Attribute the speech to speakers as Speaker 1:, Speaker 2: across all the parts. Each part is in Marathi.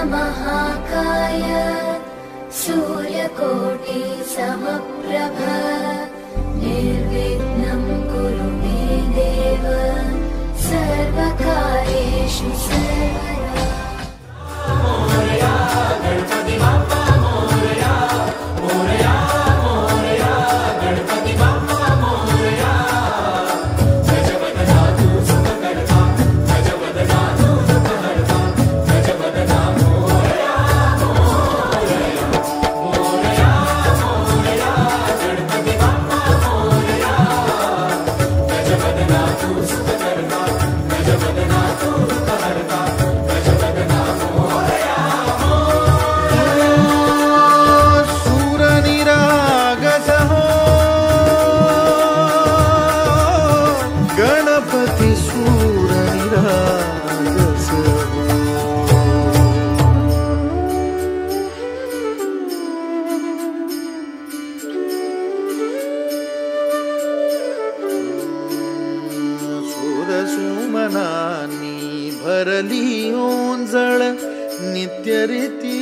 Speaker 1: महाकाय सूर्यकोटि समप्रभ निर्विघ्नं कुरु मे देव सर्वकार्येषु सर्वदा। मोरया गणपति बाप्पा मोरया, मोरया मोरया गणपति बाप्पा मोरया। गजवदनातु सुखकर्ता, गजवदनातु दुःखहर्ता, गजवदना मोरया मोरया, मोरया मोरया गणपति बाप्पा मोरया। गजवदनातु सुखकर्ता, गजवदनातु दुःखहर्ता, गजवदना मोरया
Speaker 2: गणपति सूर निरागस सूर सुमनानी भरली ओंजळ नित्य रीती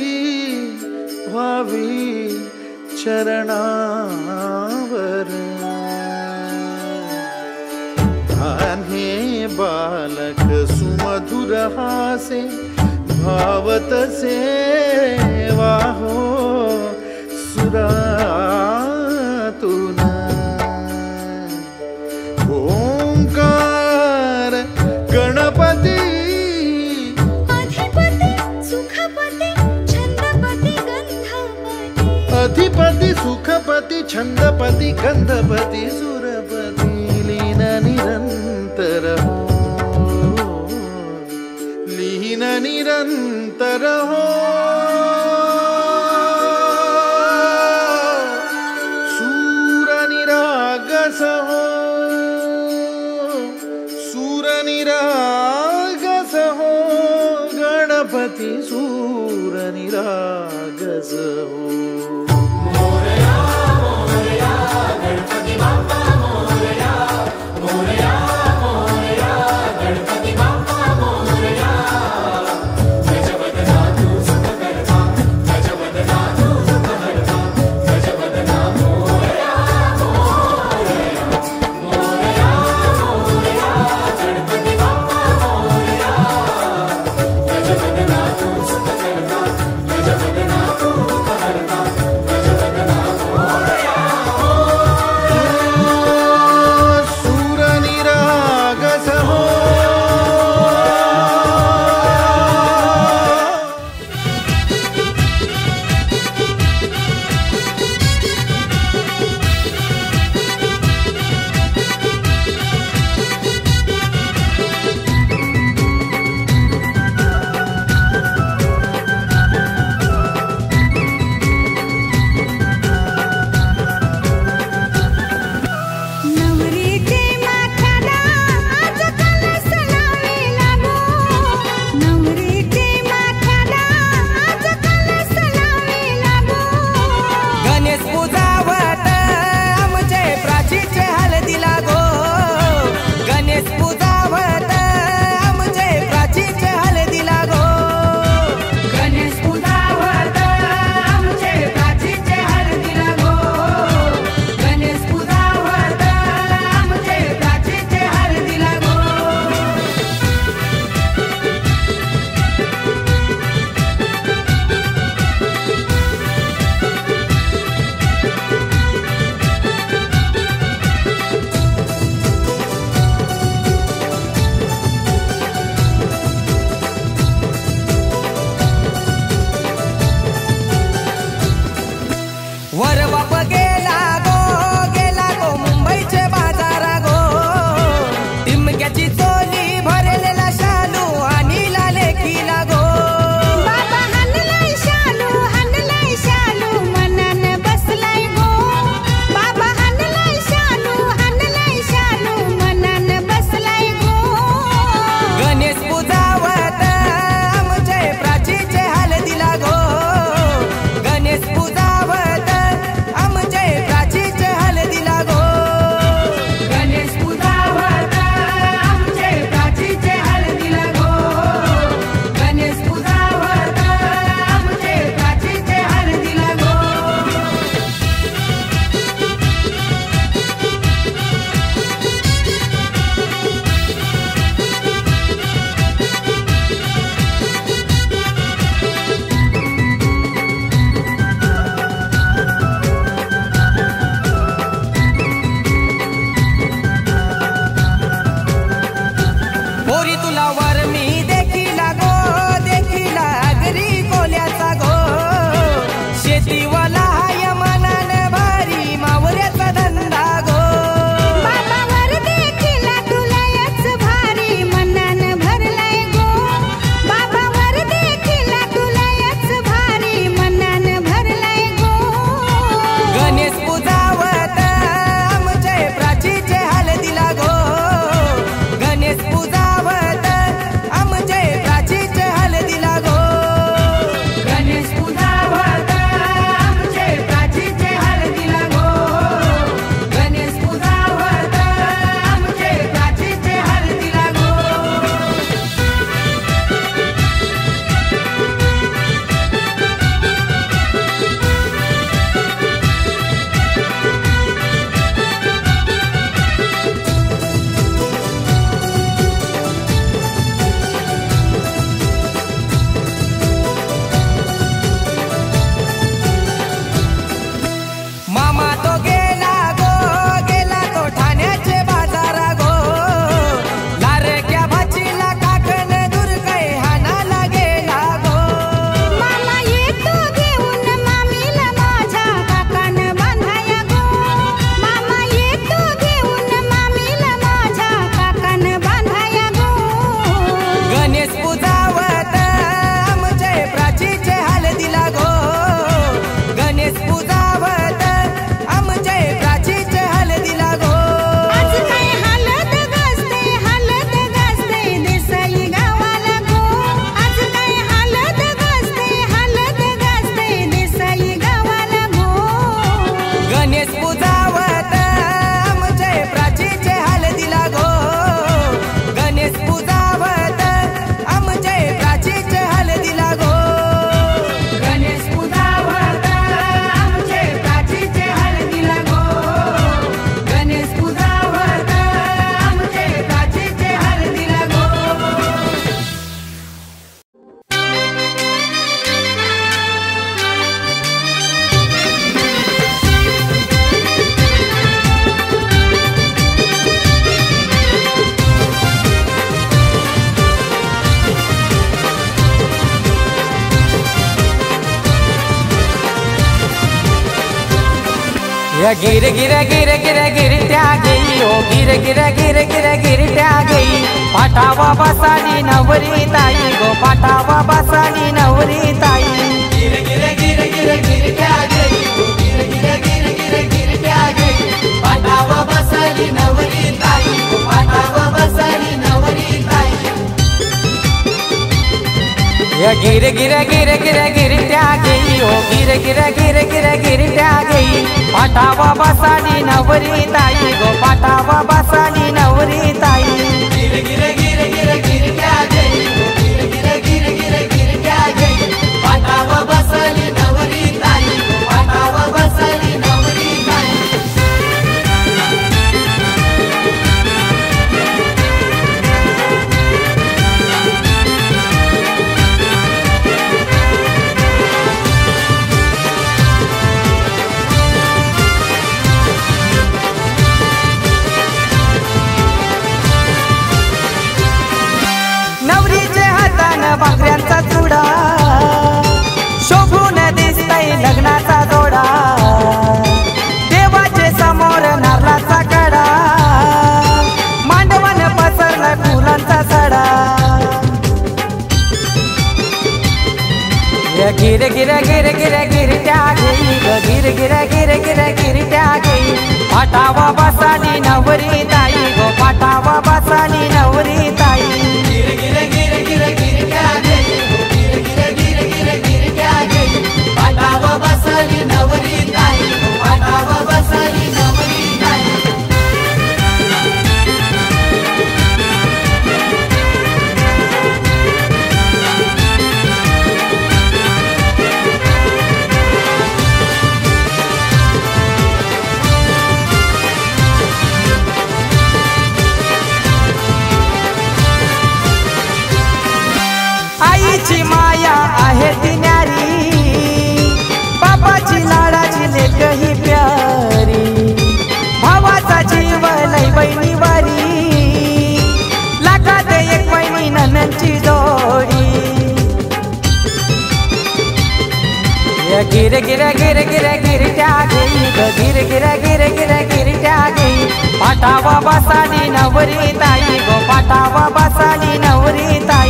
Speaker 2: व्हावी चरणावर। धान्हे बालक सुमधुर हासे भावतसे वाहो सुरातून। ओंकार गणपती
Speaker 1: अधिपति सुखपति छंदपति गंधपति।
Speaker 2: अधिपति सुखपति छंदपति गंधपति सुरपति लीन निरंतर हो, लीन निरंतर हो। सूर निरागस हो, सूर निरागस हो गणपति सूर निरागस हो।
Speaker 1: मोरया मोरया गणपति बाप्पा मोरया, मोरया मोरया गणपति बाप्पा मोरया। गजवदनातु सुखकर्ता, गजवदनातु दुःखहर्ता, गजवदना मोरया मोरया, मोरया मोरया गणपति बाप्पा मोरया। गजवदनातु सुखकर्ता, गजवदनातु दुःखहर्ता, गजवदना मोरया मोरया।
Speaker 3: या गिर गिर गिर गिर गिरट्या घेई ओ गिर गिर गिर गिर गिरट्या घेई पाठावा बसाली नवरी ताई गो पाठावा बसाली नवरी ताई
Speaker 1: गिर गिर गिर गिर गिरट्या घेई ओ गिर गिर गिर गिर गिरट्या घेई पाठावा बसाली नवरी ताई गो पाठावा बसाली नवरी ताई
Speaker 3: या गिर गिर गिर गिर गिरट्या घेई ओ गिर गिर गिर गिर गिरट्या घेई पाठावा बसाली नवरी ताई गो पाठावा बसाली नवरी ताई
Speaker 1: गिर गिर गिर गिर गिरट्या घेई ओ गिर गिर गिर गिर गिरट्या घेई पाठावा बसाली नवरी ताई गो पाठावा बसाली नवरी ताई
Speaker 3: नवरीचे हातान भाकऱ्यांचा चुडा शोभून दिसतय लग्नाचा जोडा देवाचे समोर नारळाचा कडा मांडवण पसरलाय फुलांचा सडा या गिर गिर गिर गिर गिरट्या घेई ग गिर गिर गिर गिर गिरट्या घेई पाठावा बसाली नवरी ताई गो पाठावा बसाली नवरी ताई
Speaker 1: गिर गिर गिर गिर गिरट्या घेई ओ गिर गिर गिर गिर गिरट्या घेई पाठावा बसाली नवरी ताई गो पाठावा बसाली नवरी ताई
Speaker 3: आईची माया आहे ती न्यारी बापाची लाडाची लेक ही प्यारी भावाचा जीव लय बहिणी वारी लाखात एक बहिणी ननंची जोडी या गिर गिर गिर गिर गिरट्या घेई ग गिर गिर गिर गिर गिरट्या घेई पाठावा बसाली नवरी ताई गो पाठावा बसाली नवरी ताई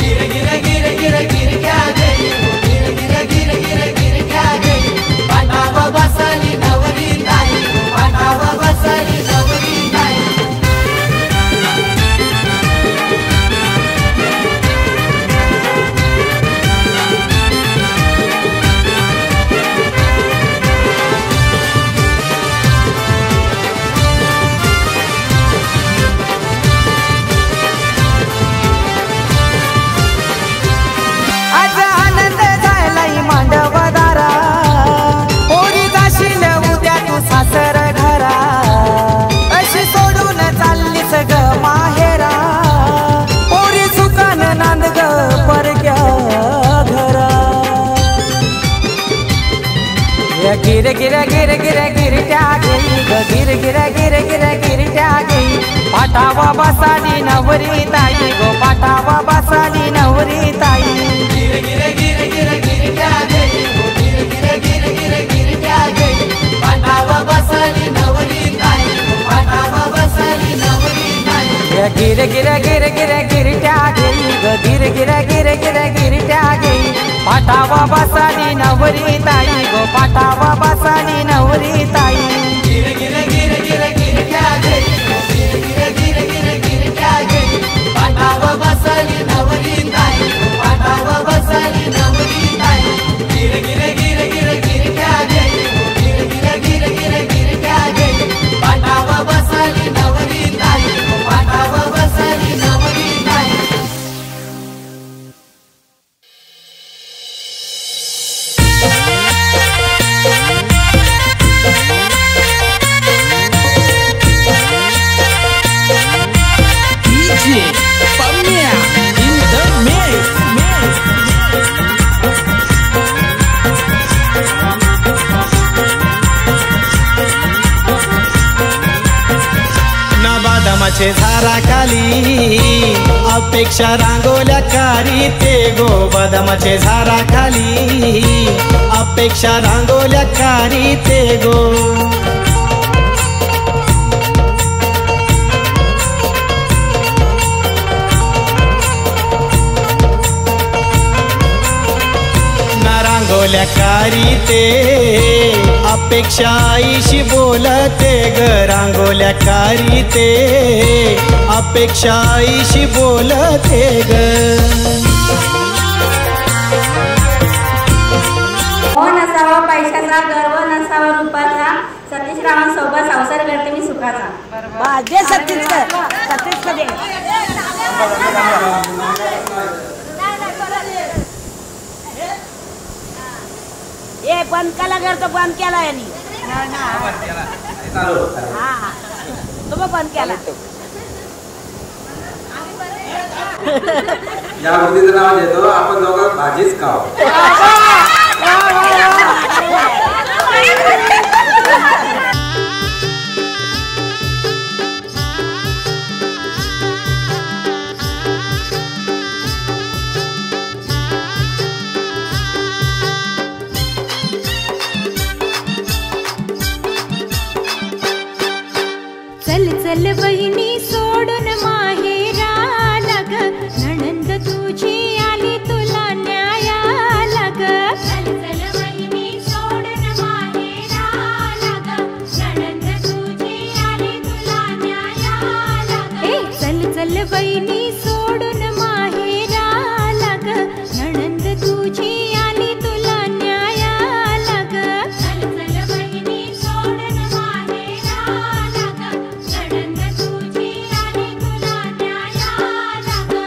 Speaker 1: गिर गिर गिर गिर गिरट्या घेई ओ गिर गिर गिर गिर गिरट्या घेई पाठावा बसाली नवरी ताई गो पाठावा बसाली नवरी ताई
Speaker 3: आज आनंद झालाय मांडवदारा पोरी जाशील उद्या तू सासर घरा अशी सोडून चाललीस ग माहेरा पोरी सुकान नांद ग परक्या घरा या गिर गिर गिर गिर गिरट्या घेई ग गिर गिर गिर गिर गिरट्या घेई पाठावा बसाली नवरी ताई गो पाठावा बसाली नवरी ताई
Speaker 1: गिर गिर गिर गिर गिरट्या घेई ओ गिर गिर गिर गिर गिरट्या घेई पाठावा बसाली नवरी ताई गो पाठावा बसाली नवरी ताई
Speaker 3: या गिर गिर गिर गिर गिरट्या घेई ग गिर गिर गिर गिर गिरट्या घेई पाठावा बसाली नवरी ताई गो पाठावा बसाली नवरी ताई
Speaker 1: गिर गिर गिर गिर गिरट्या घेई ओ गिर गिर गिर गिर गिरट्या घेई पाठावा बसाली नवरी ताई गो पाठावा बसाली नवरी ताई गिर गिर गिर गिर गिरट्या घेई ओ गिर गिर गिर गिर गिरट्या घेई पाठावा बसाली नवरी ताई गो पाठावा बसाली नवरी ताई
Speaker 4: बदामाचे झाडाखाली अपेक्षा रांगोल्या कारी ते गो बदामाचे झाडाखाली अपेक्षा रांगोल्या कारी ते गो रांगोल्या कारीते अपेक्षा आईशी बोलते ग रांगोल्या कारीते अपेक्षा आईशी बोलते ग
Speaker 5: नसावा पैशाचा गर्व नसावा रूपाचा सतीश रावांसोबत संसार करते मी सुखाचा
Speaker 6: जे सतीश दे ये बंद केला घर तो बंद केला यांनी हा तुम्ही बंद केला
Speaker 7: या मुलीचं नाव घेतो आपण दोघं भाजीच खाऊ
Speaker 8: चल चल बहिणी सोडून माहेराला ग नणंद तुझी आली तुला न्यायाला ग चल चल बहिणी सोडून माहेराला ग नणंद तुझी आली तुला न्यायाला ग चल चल बहिणी सोडून माहेराला ग नणंद तुझी आली तुला न्यायाला ग चल चल बहिणी सोडून माहेराला ग नणंद तुझी आली तुला न्यायाला ग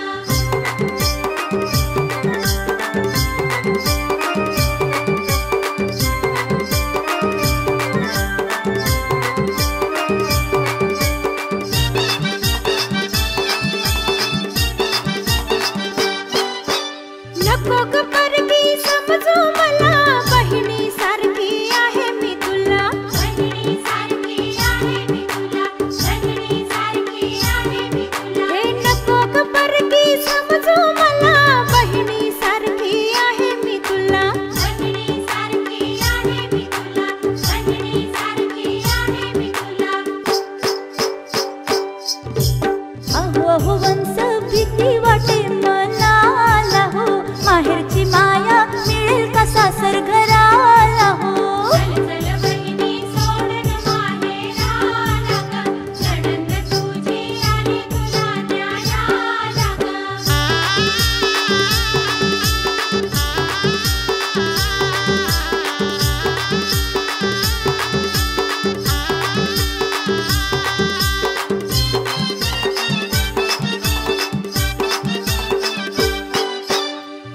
Speaker 8: नको ग परकी समजू मला बहिणी सारखी आहे मी तुला बहिणी सारखी आहे मी तुला बहिणी सारखी आहे मी तुला हे नको ग परकी समजू मला बहिणी सारखी आहे मी तुला बहिणी सारखी आहे मी तुला बहिणी सारखी आहे मी तुला अहो वंश भीती वाटे मनाला हो माहेरची माया मिळेल का सासर घराला हो चल चल बहिणी सोडून माहेराला ग नणंद तुझी आली तुला न्यायाला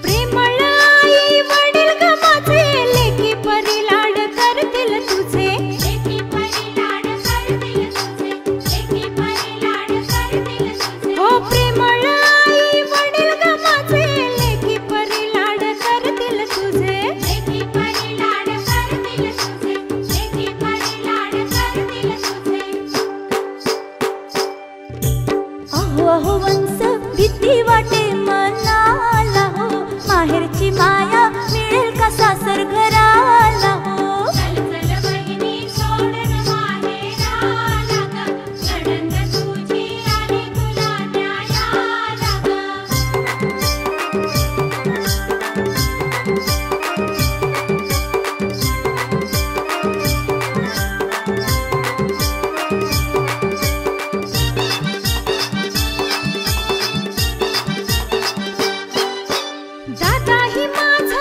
Speaker 8: प्रेमळ आई वडील ग माझे लेकी परी लाड करतील तुझे लेकी परी लाड करतील तुझे लेकी परी लाड करतील तुझे हो प्रेमळ आई वडील ग माझे लेकी परी लाड करतील तुझे लेकी परी लाड करतील तुझे लेकी परी लाड करतील तुझे अहो वंश भीती वाटे मनाला हो माहेरची माया मिळेल का सासर घराला हो चल चल बहिणी सोडून माहेराला ग नणंद तुझी आली तुला न्यायाला दादा ही माझा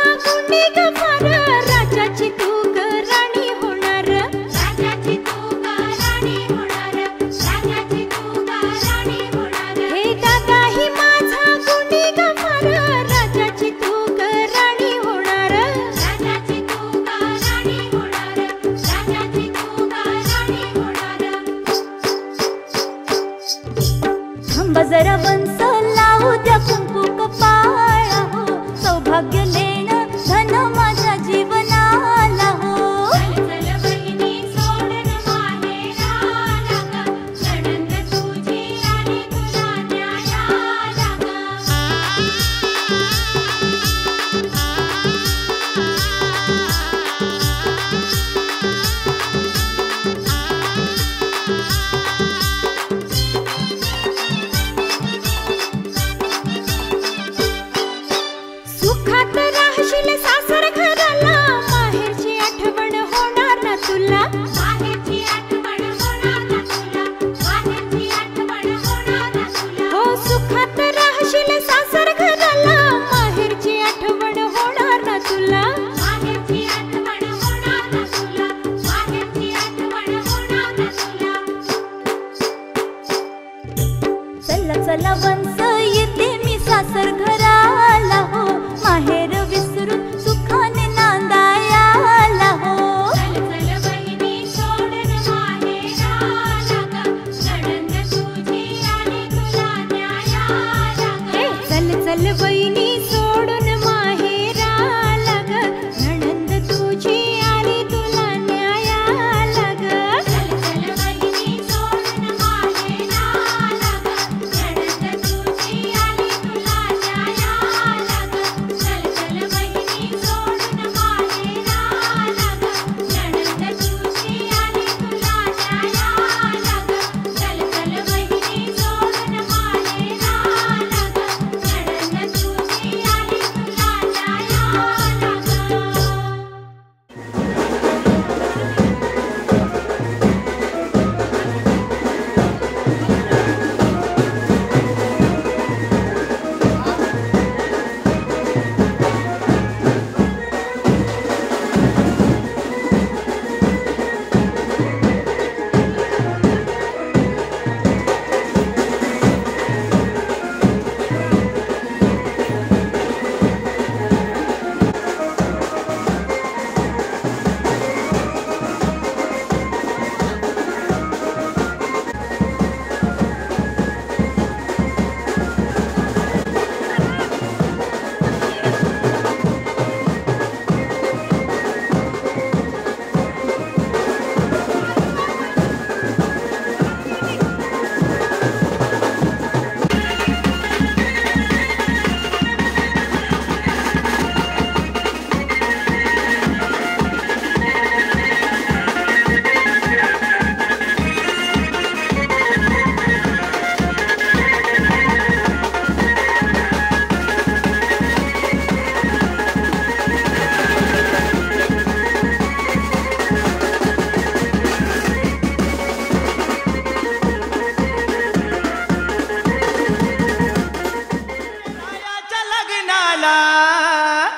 Speaker 4: लग्नाला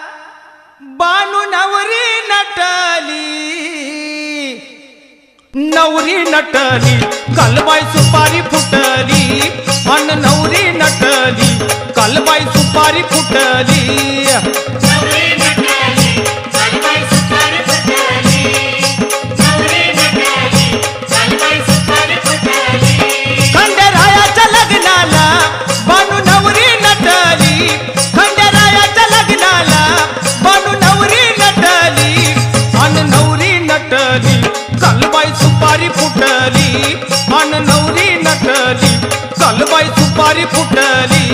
Speaker 4: बानू नवरी नटली, नवरी नटली कालबाई सुपारी फुटली, अन नवरी नटली कालबाई सुपारी फुटली. खंडेरायाच्या लग्नाला बानू नवरी नटली, खंडेरायाच्या लग्नाला बानू नवरी नटली, अन नवरी नटली कालबाई सुपारी फुटली, अन नवरी नटली कालबाई सुपारी फुटली.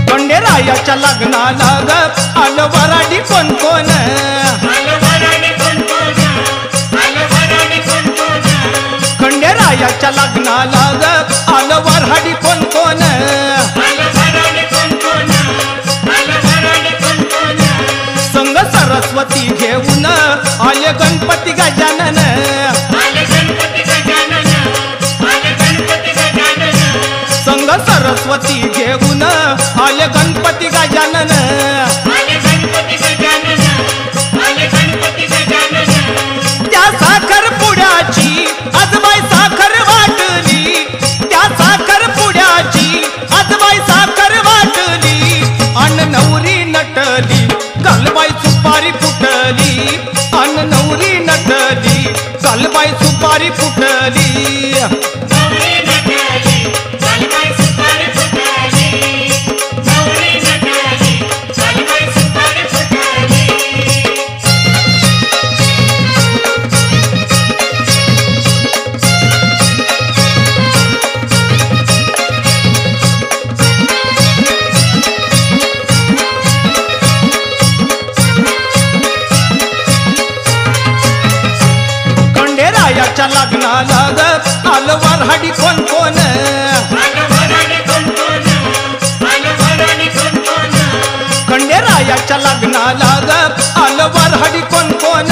Speaker 4: खंडेरायाच्या लग्नाला ग आलं वराडी कोण कोण, खंडेरायाच्या लग्नाला ग आलं वराडी कोण कोण, संग सरस्वती घेऊन आले गणपती गजानन, संग सरस्वती घेऊन आले गणपती गजानन. त्या साखर पुड्याची आजबाई साखर वाटली, त्या साखर पुड्याची आजबाई साखर वाटली, अन नवरी नटली कालबाई सुपारी फुटली, अन नवरी नटली कालबाई सुपारी फुटली. खंडेरायाच्या लग्नाला ग आलं वऱ्हाडी कोण कोण, खंडेरायाच्या लग्नाला ग आलं वऱ्हाडी कोण कोण,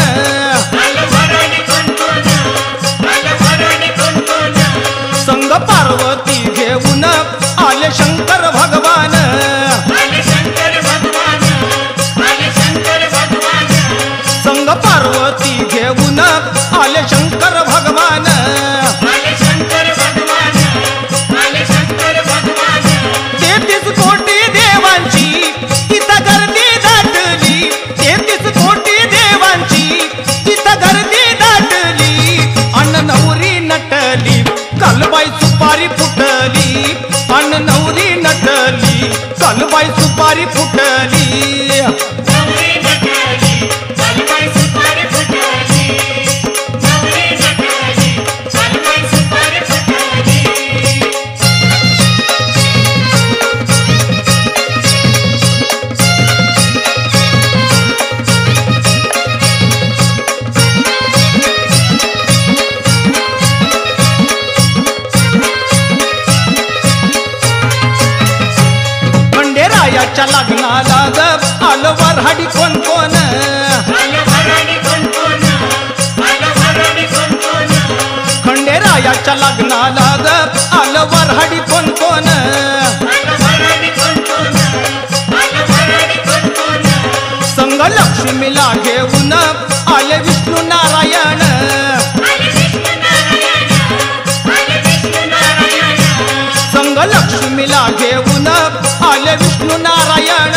Speaker 4: संग पार्वती घेऊन आले शंकर भगवान, संग पार्वती घेऊन आले शंकर भगवान. तेहतीस कोटी देवांची तिथं गर्दी दाटली, तेहतीस कोटी देवांची तिथं गर्दी दाटली, अन नवरी नटली कालबाई सुपारी फुटली, अन नवरी नटली कालबाई सुपारी फुटली. खंडेरायाच्या लग्नाला ग आलं वऱ्हाडी कोण कोण, खंडेरायाच्या लग्नाला ग आलं वऱ्हाडी कोण कोण, संग लक्ष्मीला घेऊन आले विष्णू नारायण, संग लक्ष्मीला घेऊन आले विष्णू नारायण.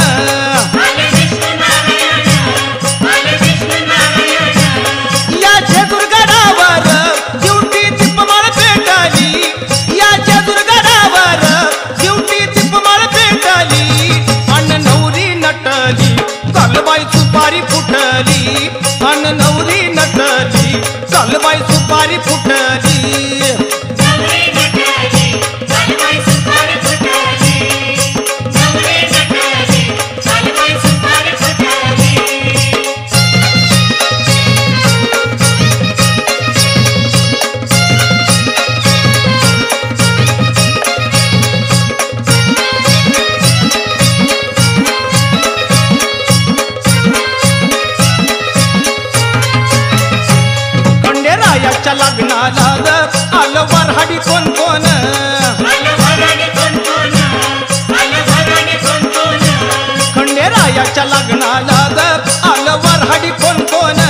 Speaker 4: या जेजुरगडावर दिवटी दीपमाळ पेटली, या जेजुरगडावर दिवटी दीपमाळ पेटली, अन नवरी नटली कालबाई सुपारी फुटली, अन नवरी नटली कालबाई सुपारी फुटली. कोण कोण खंडेरायाच्या लग्नाला आलं वऱ्हाडी कोण कोण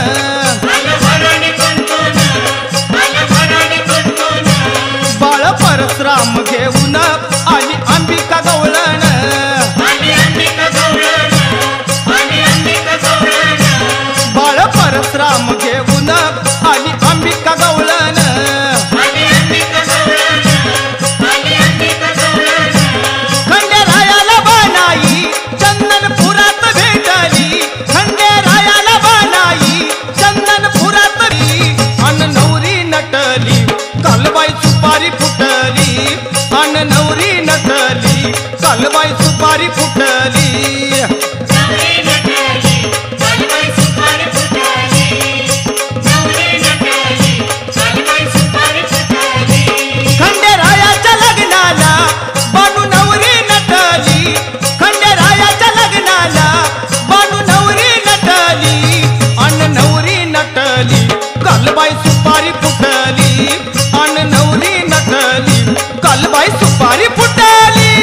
Speaker 4: बाळ परशुराम घेऊन आली अंबिका गवळण बाळ परशुराम घेऊन आली अंबिका गवळण खंडेरायाला बानाई चंदनपुरात भेटली खंडेरायाला बानाई चंदनपुरात अन नवरी नटली कालबाई सुपारी फुटली अन नवरी नटली कालबाई सुपारी फुटली खंडेरायाच्या लग्नाला बानू नवरी नटली खंडेरायाच्या लग्नाला बानू नवरी नटली अन नवरी नटली कालबाई सुपारी फुटली अन नवरी नटली कालबाई सुपारी फुटली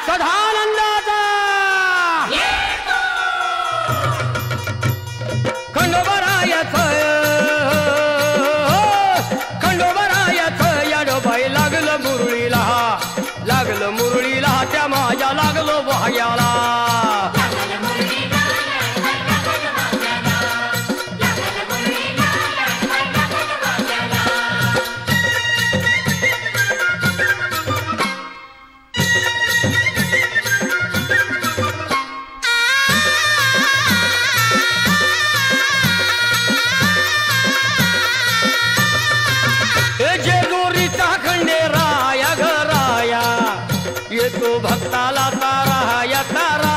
Speaker 3: सदानंदाचा खंडोबरायाचं याडोबाई लागलं मुरळीला त्या माझ्या लागलो भाग्याला जेजुरीचा खंडेराया घराया येतो भक्ताला तारा या तारा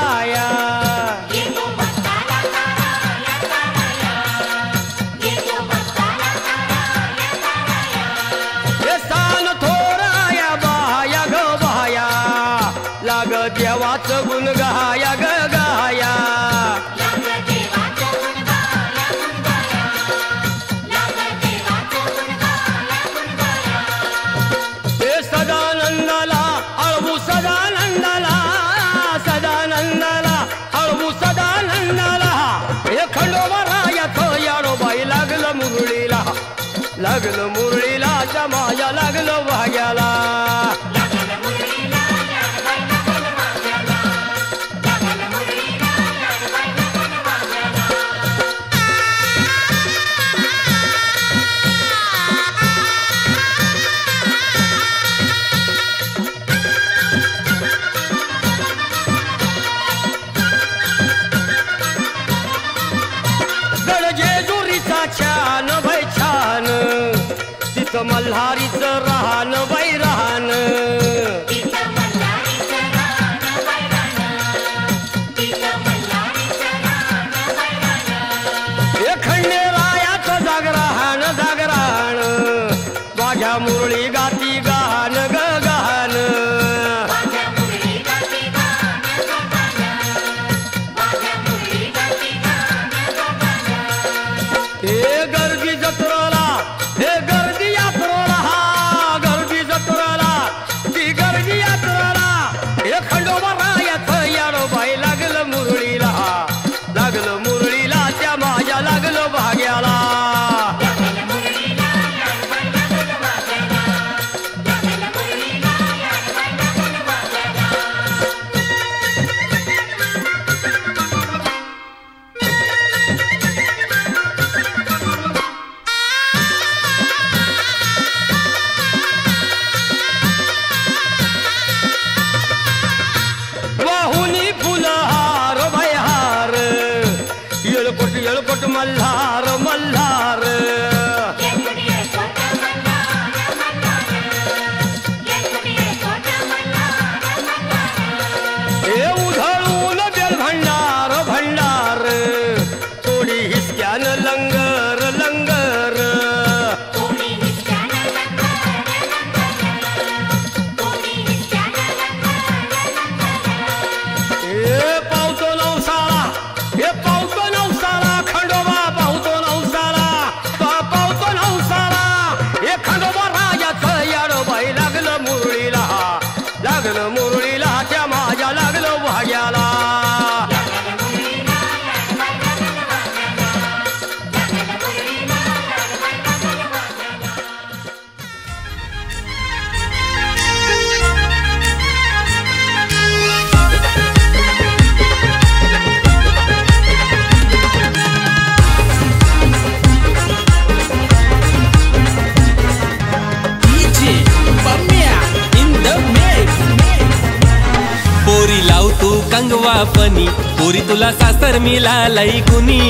Speaker 9: कंगवा फनी पोरी तुला सासर मिळालंय गुनी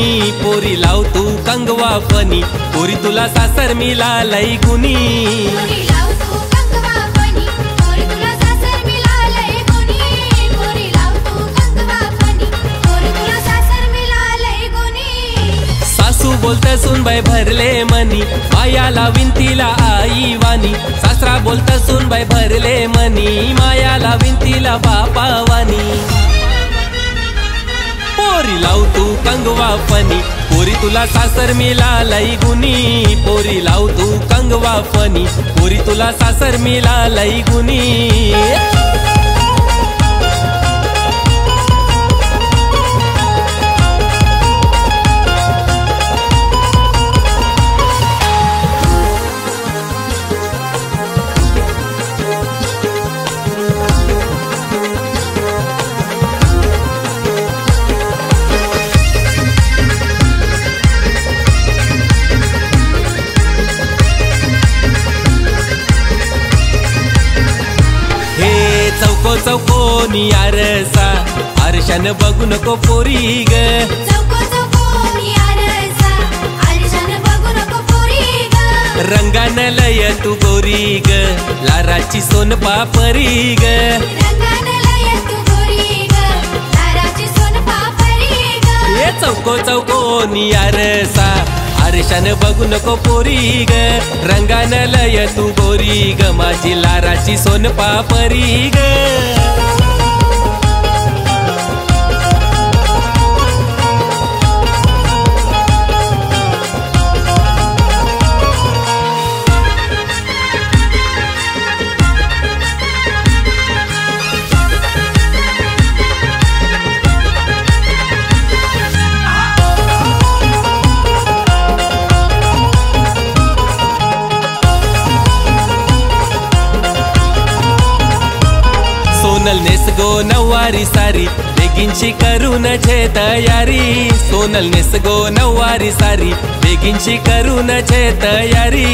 Speaker 9: पोरी लाव तू कंगवा फनी पोरी तुला सासर मिळालंय गुनी सासू बोलत सुनबाई भरले मनी मायाला विंतीला आई वाणी सासरा बोलत सुनबाई भरले मनी मायाला विंतीला बापा वाणी पोरी लाव तू कंगवा फनी पोरी तुला सासर मिळालंय गुनी पोरी लाव तू कंगवा फनी पोरी तुला सासर मिळालंय गुनी चौकोनी आरसा आरशान बघू नको पोरी ग रंगान लय तू गोरी ग लाराची सोन पापरी ग ये चौकोनी आरसा आरशान बघू नको पोरी ग रंगान लय तू गोरी ग माझी लाराची सोन पापरी ग सोनल नेस गो नववारी सारी बेगिनची करून छे तयारी सोनल नेस गो नववारी सारी बेगिनची करून छे तयारी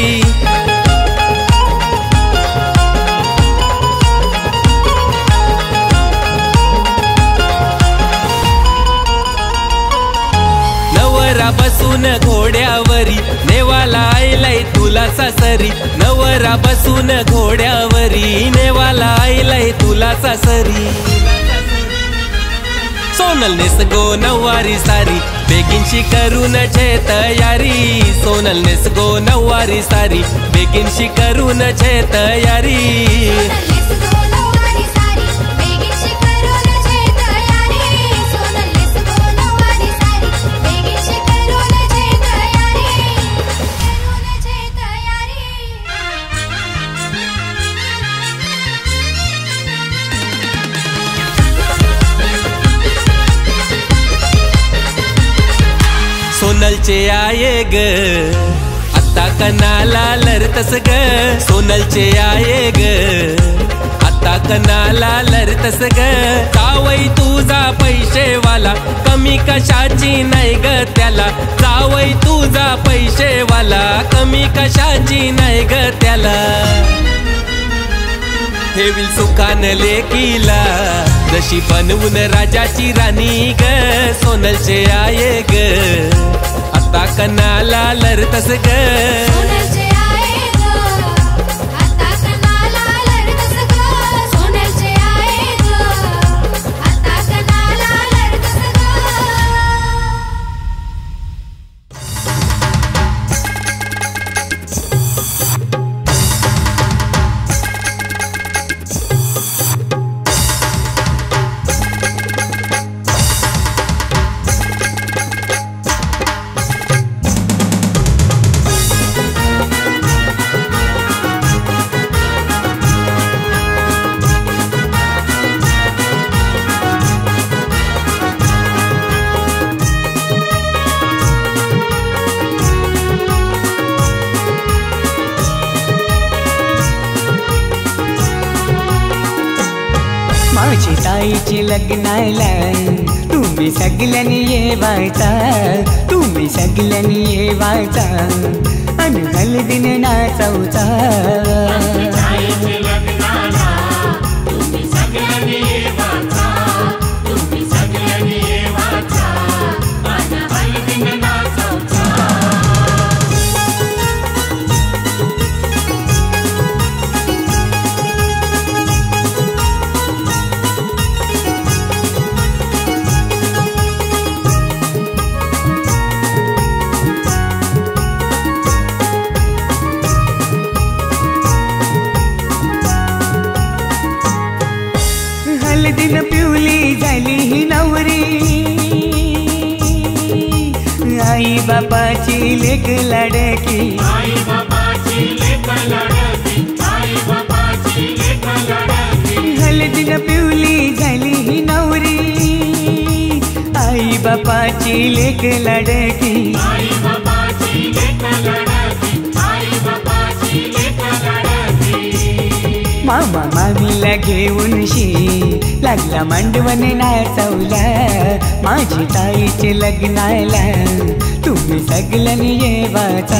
Speaker 9: नवरा बसून घोड्यावरी नेवाला आयलाय तुला सासरी नवरा बसून घोड्यावरी नेवाला आयलाय तुला सासरी सोनल नेस गो नववारी सारी बेगिनशी करून छे तयारी सोनल नेस गो नववारी सारी बेगिनशी करून छे तयारी सोनलचे आये ग आता कनाला लरतस ग सोनलचे आये ग आता कनाला लरतस ग जावई तुझा पैसेवाला कमी कशाची नाही ग त्याला जावई तुझा पैसेवाला कमी कशाची नाही ग त्याला ठेवील सुखान लेकीला जशी बनवून राजाची राणी ग सोनलचे आये ग आता कनाला लरतस ग
Speaker 10: माझी ताईची लग्नाला तुम्ही सगळ्यांनी येवायचा तुम्ही सगळ्यांनी येवायचा आणि हळदीन नाचवचा
Speaker 8: ताईची लग्नाला तुम्ही सगळ्यांनी येवायचा
Speaker 10: हळदीन पिवली झाली ही नवरी आई बापाची लेक लाडकी हळदीन पिवली झाली ही नवरी आई बापाची लेक लाडकी मामा मामीला घेऊन लागला मांडवण नाचवला माझी ताईचे लग्नाला तुम्ही सगळ्यांनी ये वाचा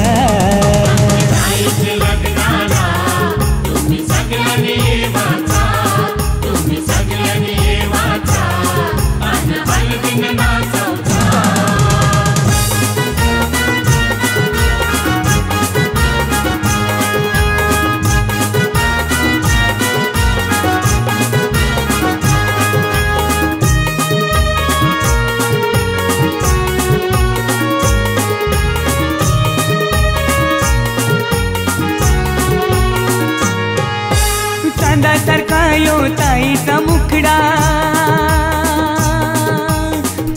Speaker 10: चांदासारखा यो ताईचा मुखडा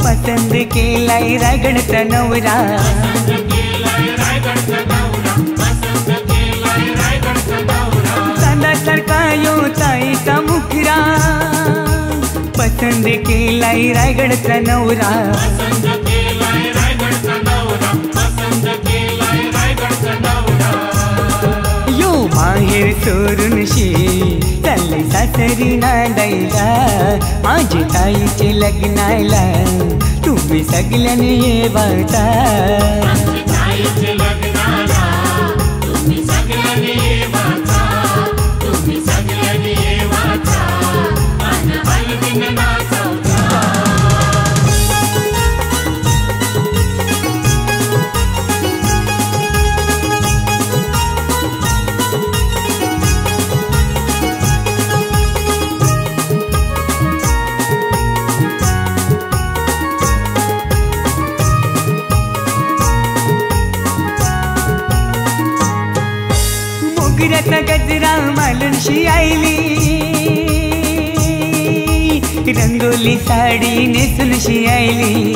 Speaker 10: पसंद केलाय रायगडचा नवरा चांदासारखा यो ताईचा मुखडा पसंद केलाय रायगडचा नवरा यो माहेर सोडून चालले सासरी नांदायला माझी ताईचे लग्नाला तुम्ही सगळ्यांनी ये वाचा मोगऱ्याचा गजरा मालूनशी आईली रंगोली साडी नेसूनशी आईली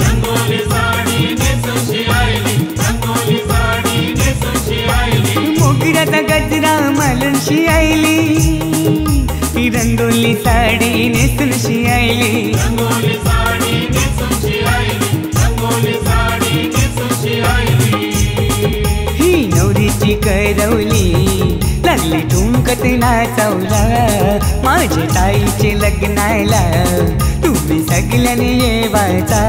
Speaker 10: मोगऱ्याचा गजरा मालूनशी आईली रंगोली साडी नेसूनशी आईली ही नवरीची करवली लागली ठुमकत नाचवला माझी ताईचे लग्नाला तुम्ही सगळ्यांनी ये वाचा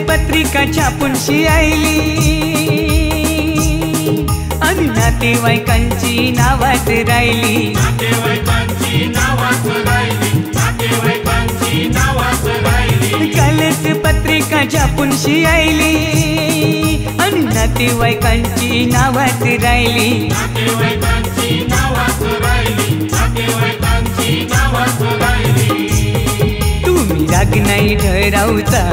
Speaker 10: पत्रिका छापूनशी आईली आणि नातेवाईकांची नावात राहिली कालच पत्रिका छापूनशी आईली आणि नातेवाईकांची नावात राहिली तुम्ही राग नाही ठरावचा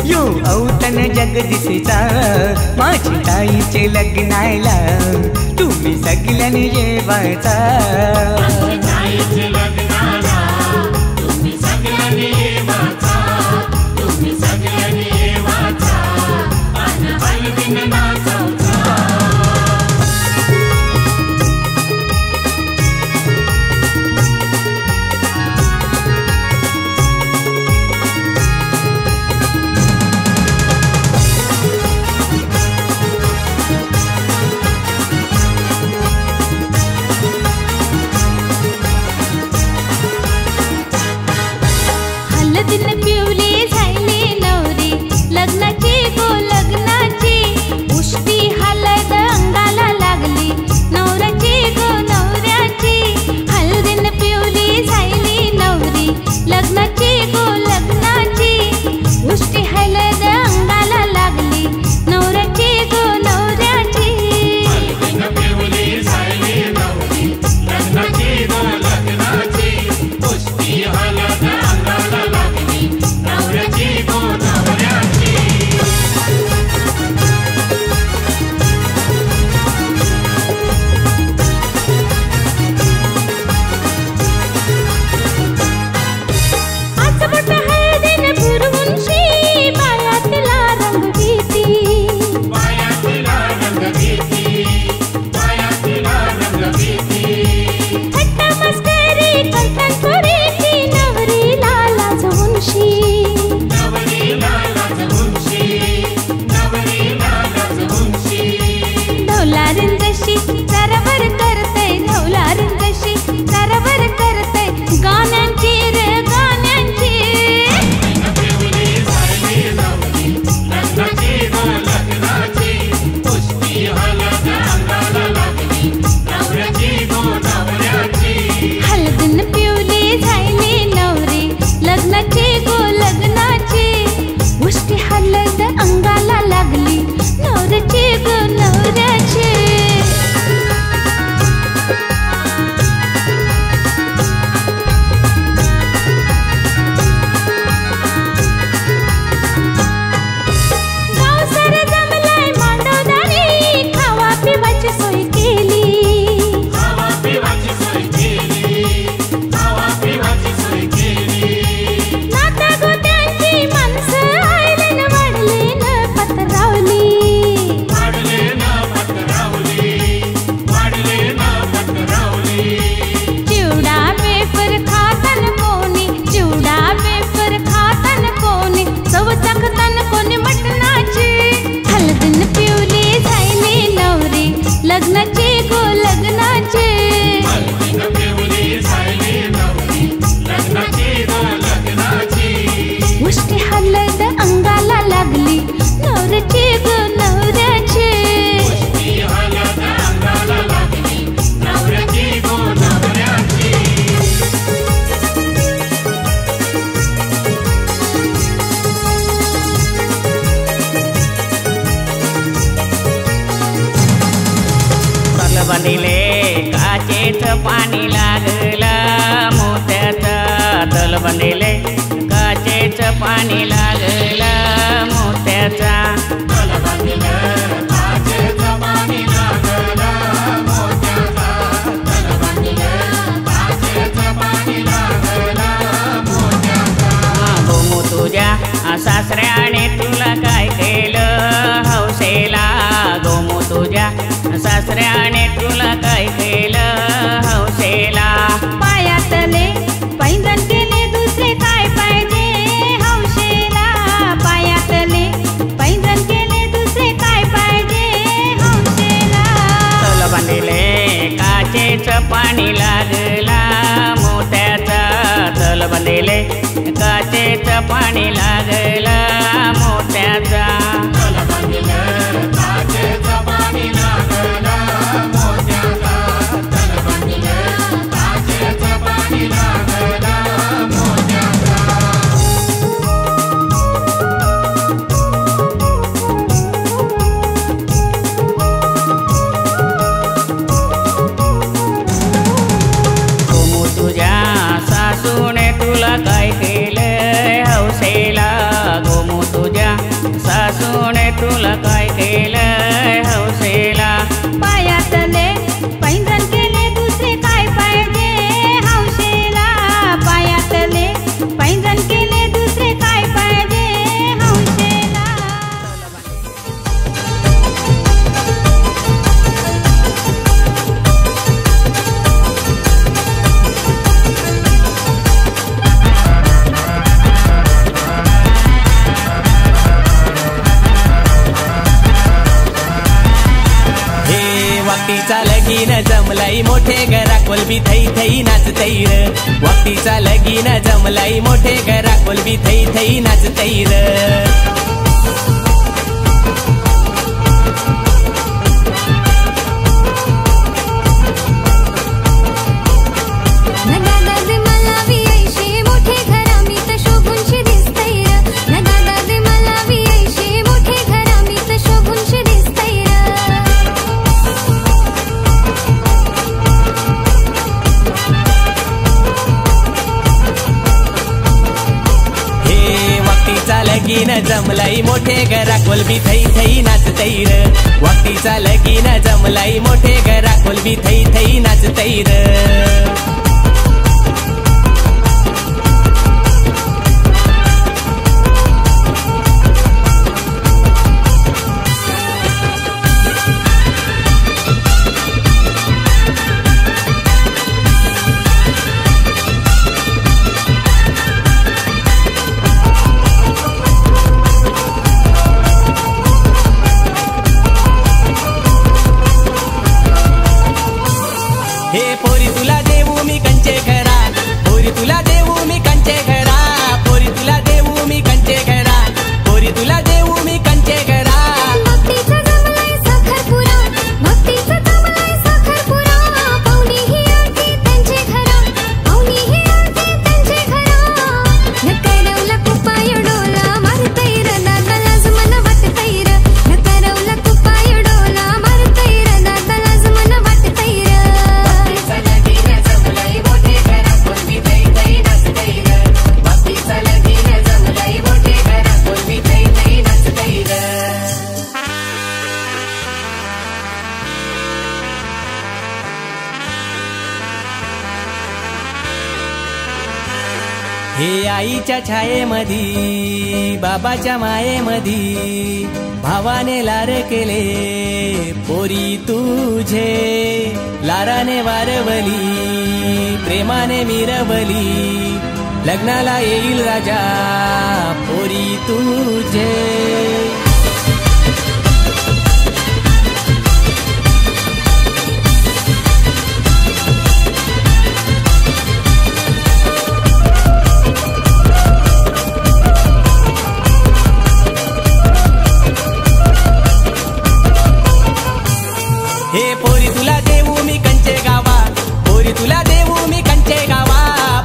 Speaker 10: यो औतण जगदीशचा माझी ताईचे लग्नाला तुम्ही सगळ्यांनी ये वाचा
Speaker 8: लग्नाचे गो लग्नाचे मुष्टी हलद अंगाला लागली नवऱ्याची गो नवऱ्याची
Speaker 10: बंदिले काचेच पाणी लागलं मोत्याचं तल बंदिले काचेच पाणी लागलं मोत्याचा तल बंदिले काचेच पाणी लागलं मोत्याचा तल बंदिले काचेच पाणी लागलं मोत्याचा गोमू तुझ्या सासऱ्याने तुला काय केलं हौसेला गोमू तुझ्या सासऱ्याने तुला काय केलं हौसेला
Speaker 8: पायातले पैंजण केले दुसरे काय पाहिजे हौसेला पायातले पैंजण केले दुसरे काय पाहिजे हौसेला
Speaker 10: तल बांधिले काचेच पाणी लागला मोत्याचा तल बांधिले काचेच पाणी लागला मोत्याचा तल बांधिले काचेच पाणी लागला सासूने तुला काय केलं हौसेला गोमू तुझ्या सासूने तुला काय केलं हौसेला
Speaker 8: पायातले पैंजण केले दुसरे काय पाहिजे हौसेला पायातले पैंजण केले दुसरे काय पाहिजे हौसेला
Speaker 9: वाटीचा लगीन जमलाई मोठे घराकोल बी थई थई नाचतई र वाटीचा लगीन जमलाई मोठे घराकोल बी थई थई नाचतई र लगीन जमलाई मोठे घराकोल बी थई थई नाचतई र वाटीचा लगीन जमलाई मोठे घराकोल बी थई थई नाचतई र पोरी तुला देऊ मी कंचे घरा पोरी तुला देऊ मी कंचे घरा पोरी तुला देऊ मी कंचे घरा पोरी तुला देऊ मी कंचे घरा
Speaker 8: भक्तीचा जमलाय साखरपुरा भक्तीचा जमलाय साखरपुरा पाहुणी ही आरती त्यांचे घरा पाहुणी ही आरती त्यांचे घरा नकरवला कुपाय डोला मारतई र दादालाच मन वाटतई र नकरवला कुपाय डोला मारतई र दादालाच मन वाटतई र
Speaker 9: हे आईच्या छायेमधी बाबाच्या मायेमधी भावाने लार केले पोरी तुझे लाराने वारवली प्रेमाने मिरवली लग्नाला येईल राजा पोरी तुझे
Speaker 11: पोरी तुला देऊ मी कंचे गावा पोरी तुला देऊ मी कंचे गावा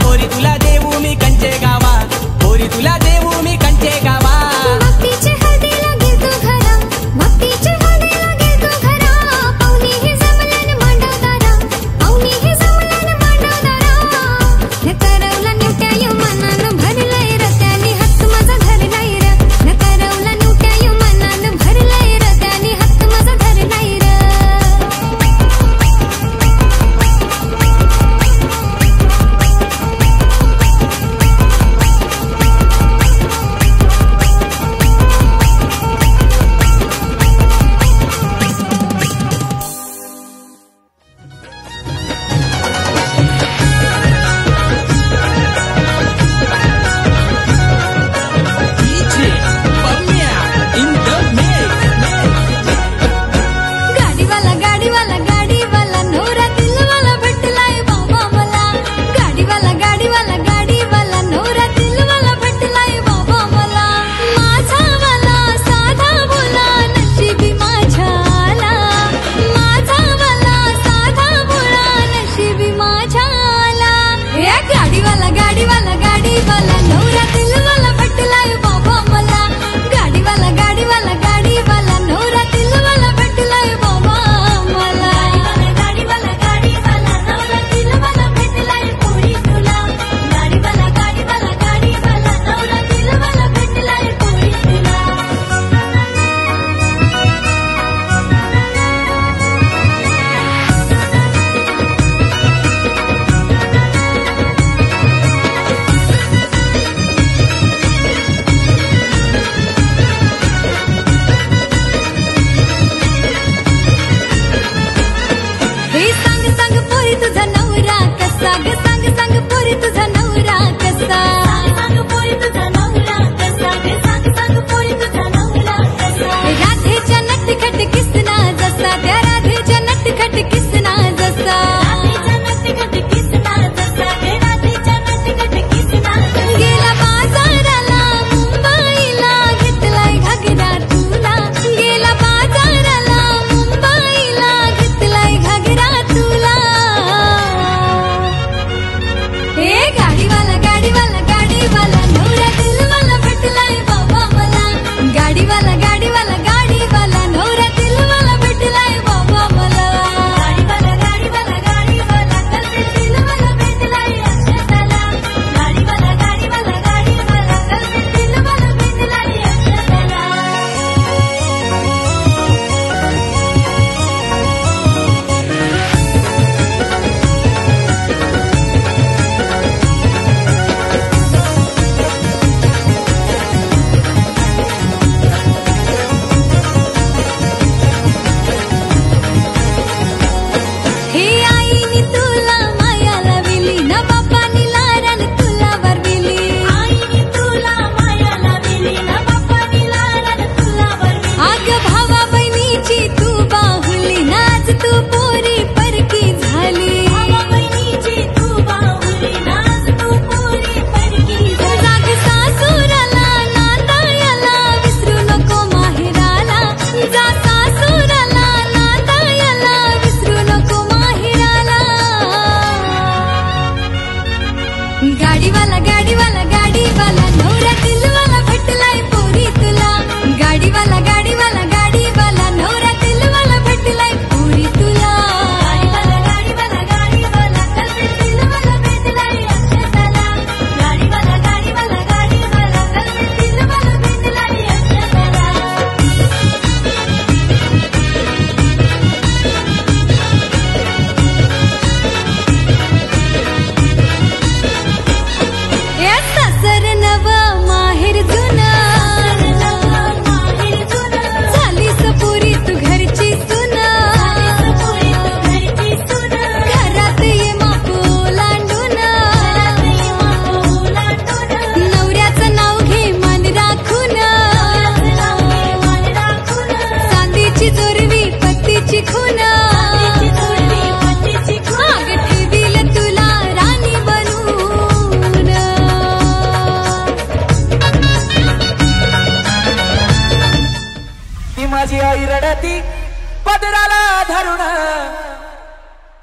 Speaker 11: पोरी तुला देऊ मी कंचे गावा पोरी तुला देऊ मी कंचे गावा
Speaker 8: भक्तीचे हळदीला गेलो घरा भक्तीचे हळदीला गेलो घरा पाहुणी हे जमल्यान मांडवदारा पाहुणी हे जमल्यान मांडवदारा न करवला निवट्या मनानं भरलंय र त्यानी हात माझा धरलाय र न करवला निवट्या मनानं भरलंय र त्यानी हात माझा धरलाय र गाडीवाला नवरा दिलवाला भेटलाय बाबा मला गाडीवाला नवरा दिलवाला भेटलाय बाबा मला माझा वाला साधा बोला नशिबी माझ्याला माझा वाला साधा बोला नशिबी माझ्याला या गाडीवाला नवरा दिलवाला भेटलाय बाबा मला गाडीवाला नवरा दिलवाला भेटलाय बाबा मला गाडीवाला नवरा दिलवाला भेटलाय पोरी तुला गाडीवाला नवरा दिलवाला भेटलाय पोरी तुला हे सांग पोरी तुझा नवरा कसा ग सांग पोरी तुझा नवरा कसा सांग पोरी तुझा नवरा कसा ग सांग पोरी तुझा नवरा कसा राधेच्या नटखट किसना जसा त्या राधेच्या नटखट किसना जसा राधेच्या नटखट किसना जसा ग राधेच्या नटखट किसना गेला बाजाराला मुंबईला घेतलाय घागरा तुला गेला बाजाराला मुंबईला घेतलाय घागरा तुला हे गाडीवाला नवरा दिलवाला भेटलाय बाबा मला गाडीवाला नवरा दिलवाला भेटलाय बाबा मला गाडीवाला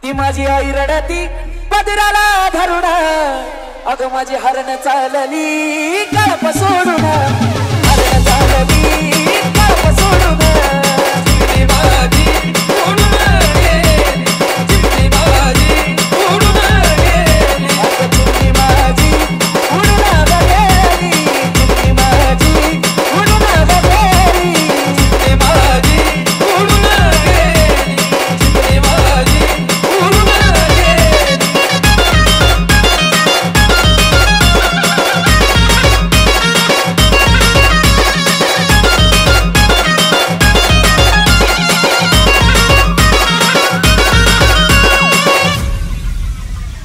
Speaker 12: ती माझी आई रडती पदराला धरून अग माझी हरण चालली कळप सोडून हरण चालली कळप सोडून चिमणी माझी उडून गेली चिमणी माझी उडून गेली अग चिमणी माझी उडून गेली चिमणी माझी उडून गेली चिमणी माझी उडून गेली चिमणी माझी उडून गेली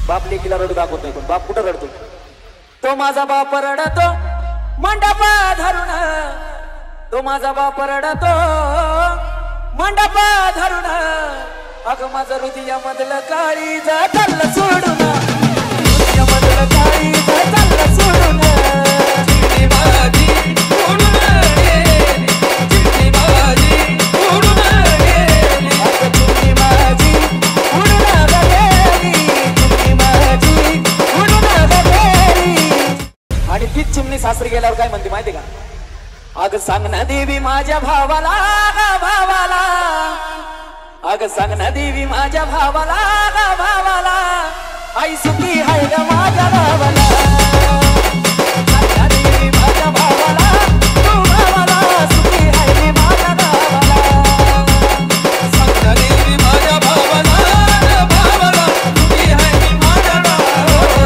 Speaker 12: बाप लेकीला रडू दाखवत नाही पण बाप कुठं रडतो तो माझा बाप रडतो मंडपा धरून तो माझा बाप रडतो मंडपा धरून अगं माझं हृदयामधलं काळी चाललं सोडून हृदयामधलं काळी चाललं सोडून चिमणी माझी उडून गेली चिमणी माझी उडून गेली अगं चिमणी माझी उडून गेली चिमणी माझी उडून गेली आणि तीच चिमणी सासरी गेल्यावर काय म्हणते माहिती का अग सांग ना देवी माझ्या भावाला भावाला अग सांग ना देवी माझ्या भावाला भावाला आई सुखी हाय ग माझ्या भावाला सांग ना देवी माझ्या भावाला तू भावाला सुखी हाय ग माझ्या भावाला सांग ना देवी माझ्या भावाला भावाला सुखी हाय ग माझ्या भावाला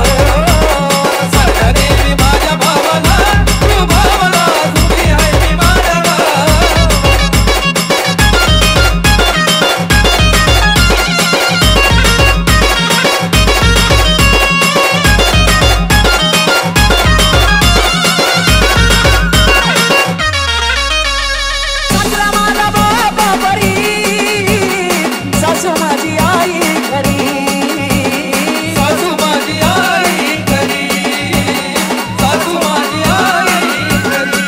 Speaker 12: सांग ना देवी माझ्या भावाला तू भावाला सुखी हाय ग माझ्या भावाला सासू माझी आई खरी सासू माझी आई खरी सासू माझी आई खरी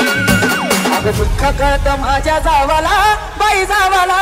Speaker 12: अगं दुःख कळत माझ्या जावाला बाई जावाला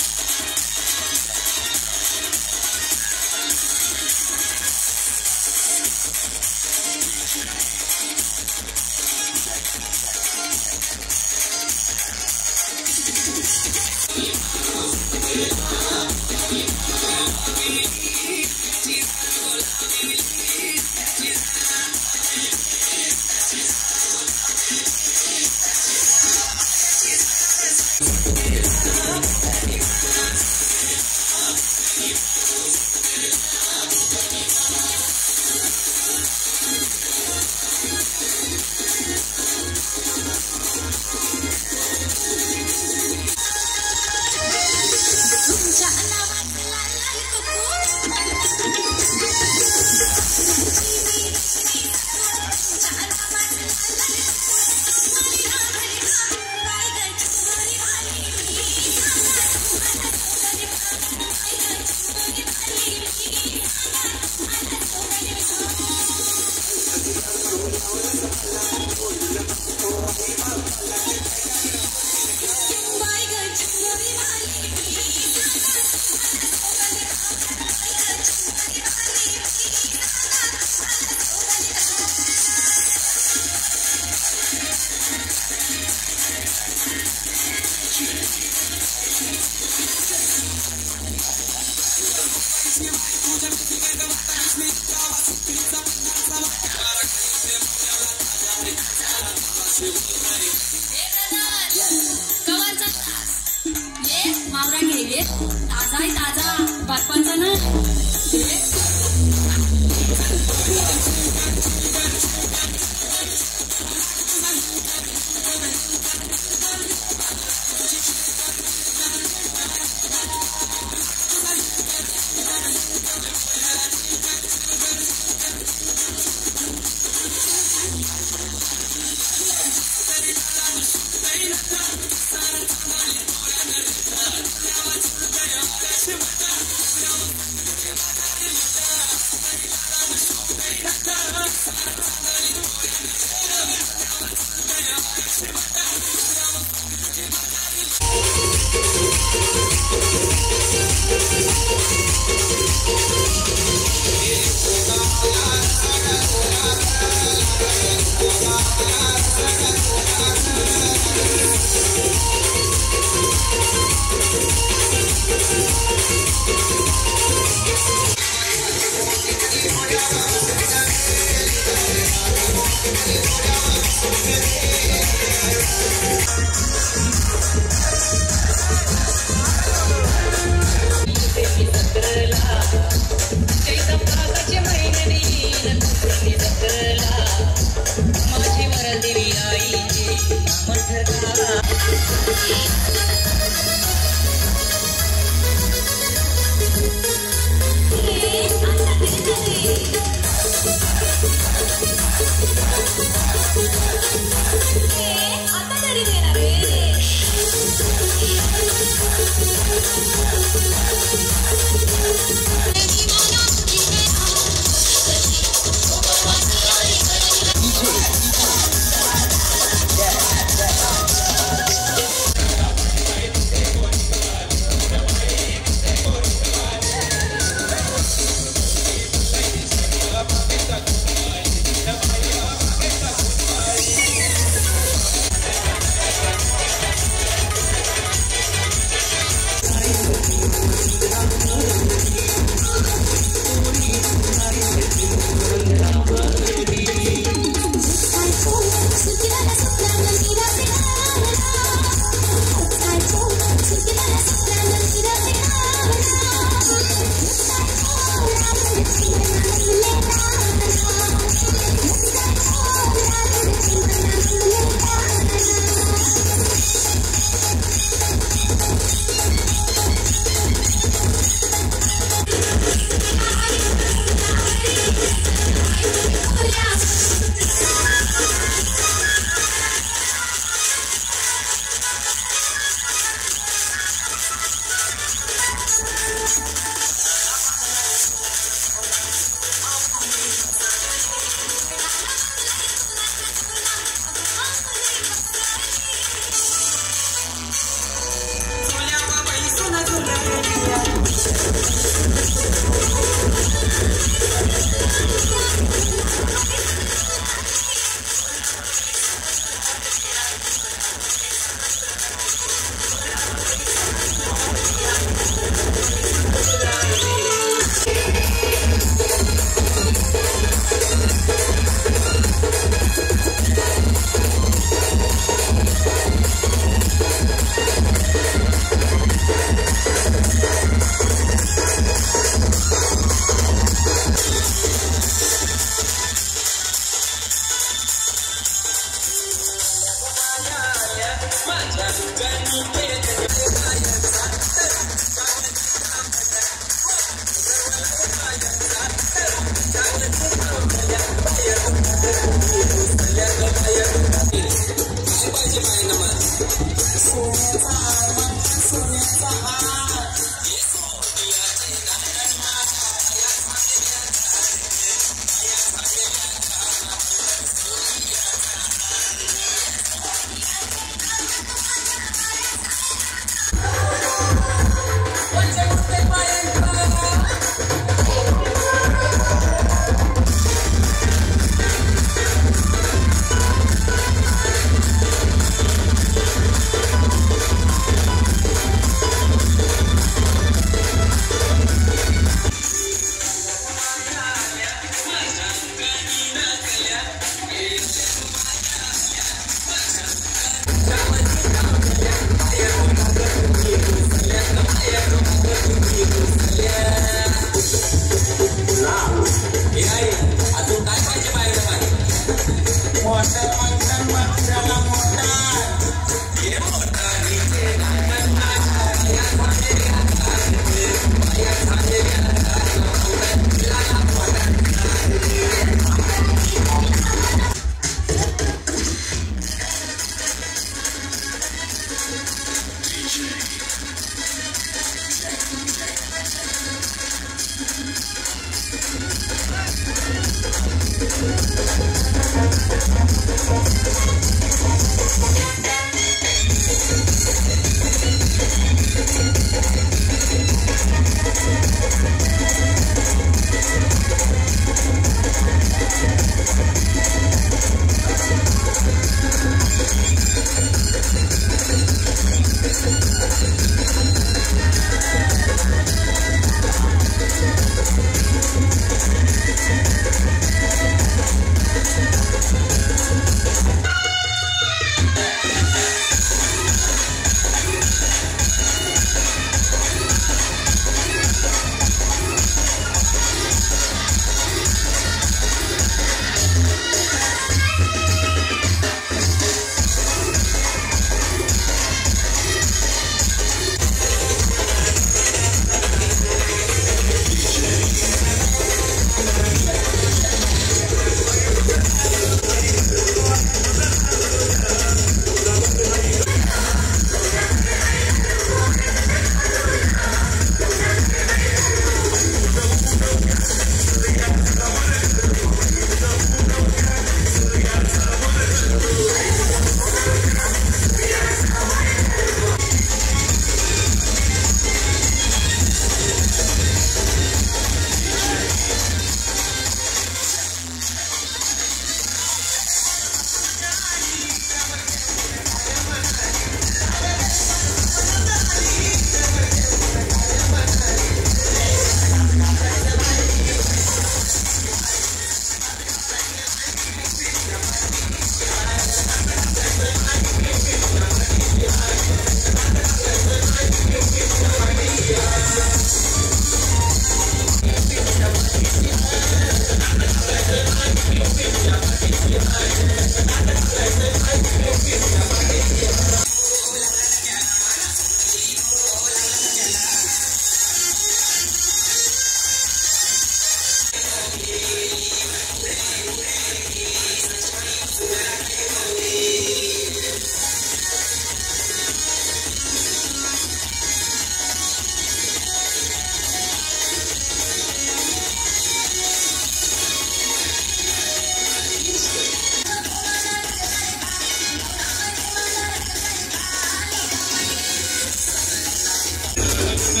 Speaker 13: Thank you.